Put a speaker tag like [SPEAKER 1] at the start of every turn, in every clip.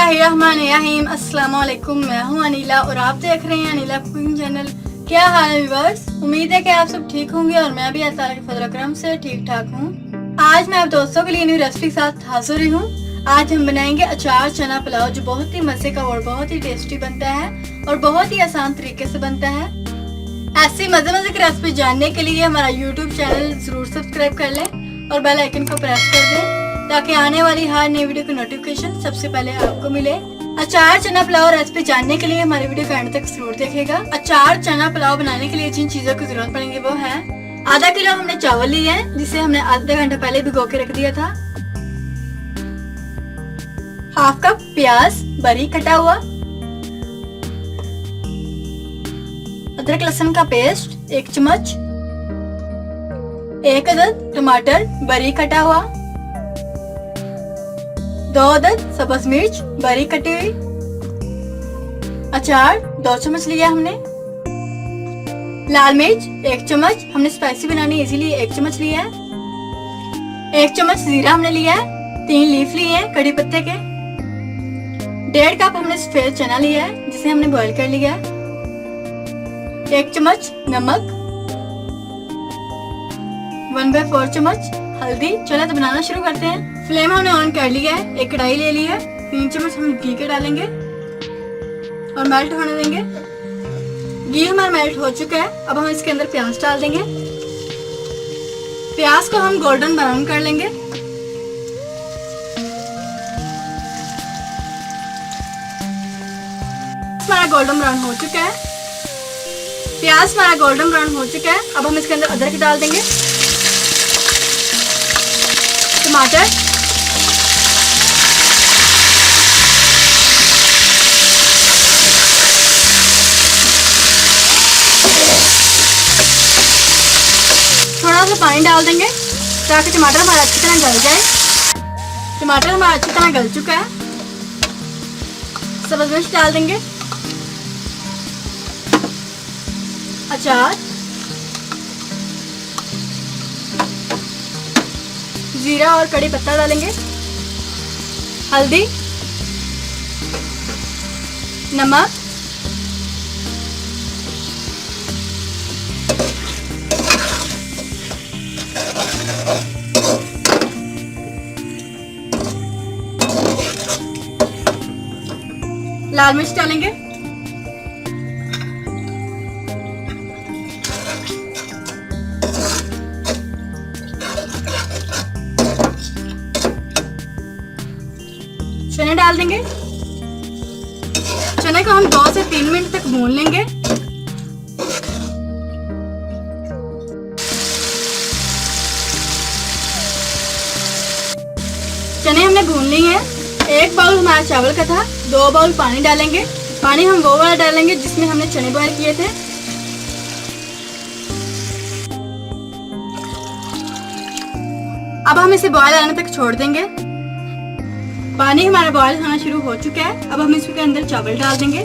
[SPEAKER 1] बिस्मिल्लाहिर्रहमानिर्रहीम। अस्सलाम वालेकुम। मैं हूं अनीला और आप देख रहे हैं अनीला कुकिंग चैनल। क्या हाल है व्यूअर्स? उम्मीद है कि आप सब ठीक होंगे और मैं भी अल्लाह ताला के फजल करम से ठीक ठाक हूं। आज मैं आप दोस्तों के लिए न्यू रेसिपी के साथ हाजिर हूं। आज हम बनाएंगे अचार चना पुलाव, जो बहुत ही मजे का और बहुत ही टेस्टी बनता है और बहुत ही आसान तरीके से बनता है। ऐसी मजे मजे की रेसिपी जानने के लिए हमारा यूट्यूब चैनल जरूर सब्सक्राइब कर लें और बेल आइकन को प्रेस कर दें ताकि आने वाली हर नई वीडियो की नोटिफिकेशन सबसे पहले आपको मिले। अचार चना पुलाव रेसिपी जानने के लिए हमारी वीडियो को एंड तक जरूर देखिएगा। अचार चना पुलाव बनाने के लिए जिन चीजों की जरूरत पड़ेगी वो है आधा किलो हमने चावल लिए हैं, जिसे हमने आधा घंटा पहले भिगो के रख दिया था। हाफ कप प्याज बारीक कटा हुआ, अदरक लहसुन का पेस्ट 1 चम्मच, 1 अदद टमाटर बारीक कटा हुआ, 2 अदद सब्ज मिर्च बारीक कटी हुई, अचार 2 चम्मच लिया हमने, लाल मिर्च 1 चम्मच, हमने स्पाइसी बनानी है इसीलिए 1 चम्मच लिया है, 1 चम्मच जीरा हमने लिया है, 3 लीफ लिए हैं कड़ी पत्ते के, 1.5 कप हमने सफेद चना लिया है जिसे हमने बॉईल कर लिया है, 1 चम्मच नमक, 1/4 चम्मच हल्दी। चलो तो बनाना शुरू करते हैं। फ्लेम हमने ऑन कर लिया है, एक कढ़ाई ले ली है, 3 चम्मच हम घी के डालेंगे और मेल्ट होने देंगे। घी हमारा मेल्ट हो चुका है, अब हम इसके अंदर प्याज डाल देंगे। प्याज को हम गोल्डन ब्राउन कर लेंगे। हमारा गोल्डन ब्राउन हो चुका है, प्याज हमारा गोल्डन ब्राउन हो चुका है। अब हम इसके अंदर अदरक डाल देंगे, टमाटर, थोड़ा सा पानी डाल देंगे ताकि टमाटर हमारा अच्छी तरह गल जाए। टमाटर हमारा अच्छी तरह गल चुका है। सब्ज मिर्च डाल देंगे, अचार, जीरा और कड़ी पत्ता डालेंगे, हल्दी, नमक, लाल मिर्च डालेंगे, चने डाल देंगे। चने को हम 2 से 3 मिनट तक भून लेंगे। चने हमने भून ली हैं। 1 बाउल हमारा चावल का था, 2 बाउल पानी डालेंगे। पानी हम वो वाला डालेंगे जिसमें हमने चने बॉयल किए थे। अब हम इसे बॉयल आने तक छोड़ देंगे। पानी हमारा बॉयल होना शुरू हो चुका है। अब हम इसके अंदर चावल डाल देंगे।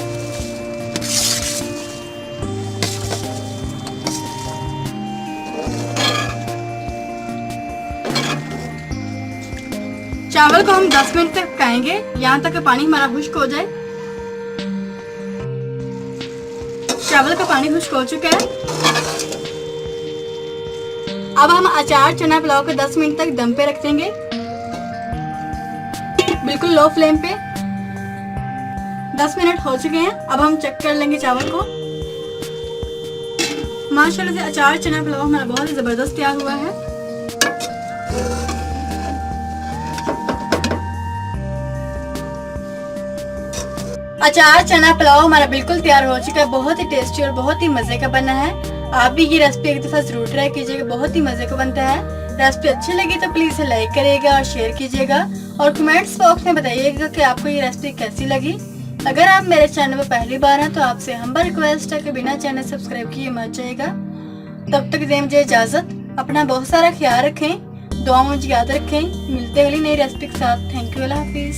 [SPEAKER 1] चावल को हम 10 मिनट तक पकाएंगे, यहाँ तक पानी हमारा खुश्क हो जाए। चावल का पानी खुश्क हो चुका है। अब हम अचार चना पुलाव को 10 मिनट तक दम पे रख देंगे, बिल्कुल लो फ्लेम पे। 10 मिनट हो चुके हैं। अब हम चेक कर लेंगे चावल को। माशाल्लाह से अचार चना पुलाव हमारा बहुत ही जबरदस्त तैयार हुआ है। अचार चना पुलाव हमारा बिल्कुल तैयार हो चुका है। बहुत ही टेस्टी और बहुत ही मजे का बना है। आप भी ये रेसिपी एक दफा जरूर ट्राई कीजिएगा, बहुत ही मजे का बनता है। रेसिपी अच्छी लगी तो प्लीज इसे लाइक करिएगा और शेयर कीजिएगा और कमेंट्स बॉक्स में बताइएगा कि आपको ये रेसिपी कैसी लगी। अगर आप मेरे चैनल पर पहली बार हैं तो आपसे हम्बल रिक्वेस्ट है कि बिना चैनल सब्सक्राइब किए मत जाइएगा। तब तक दें मुझे इजाजत। अपना बहुत सारा ख्याल रखें, दुआ मुझे याद रखें। मिलते हैं अगली नई रेसिपी के साथ। Thank you, Allah Hafiz.